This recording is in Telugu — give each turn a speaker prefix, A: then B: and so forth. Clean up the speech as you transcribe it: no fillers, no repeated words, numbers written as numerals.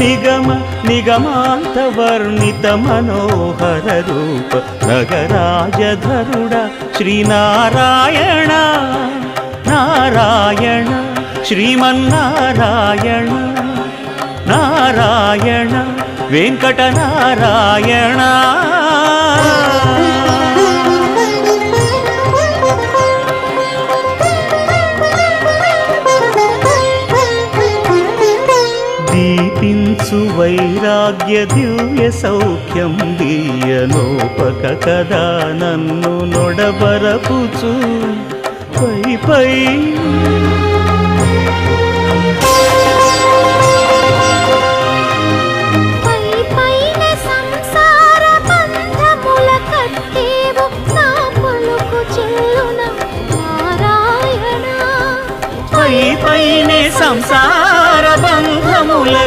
A: నిగమ నిగమాంత వర్ణిత మనోహర రూప నగరాజధరుడ శ్రీనారాయణ నారాయణ శ్రీమన్నారాయణ నారాయణ వెంకటనారాయణ. దీపించు వైరాగ్య దివ్య సౌఖ్యం దీయనోపక కదా నన్ను నొడబరపుచు పై పై పైనే సంసార బంధముల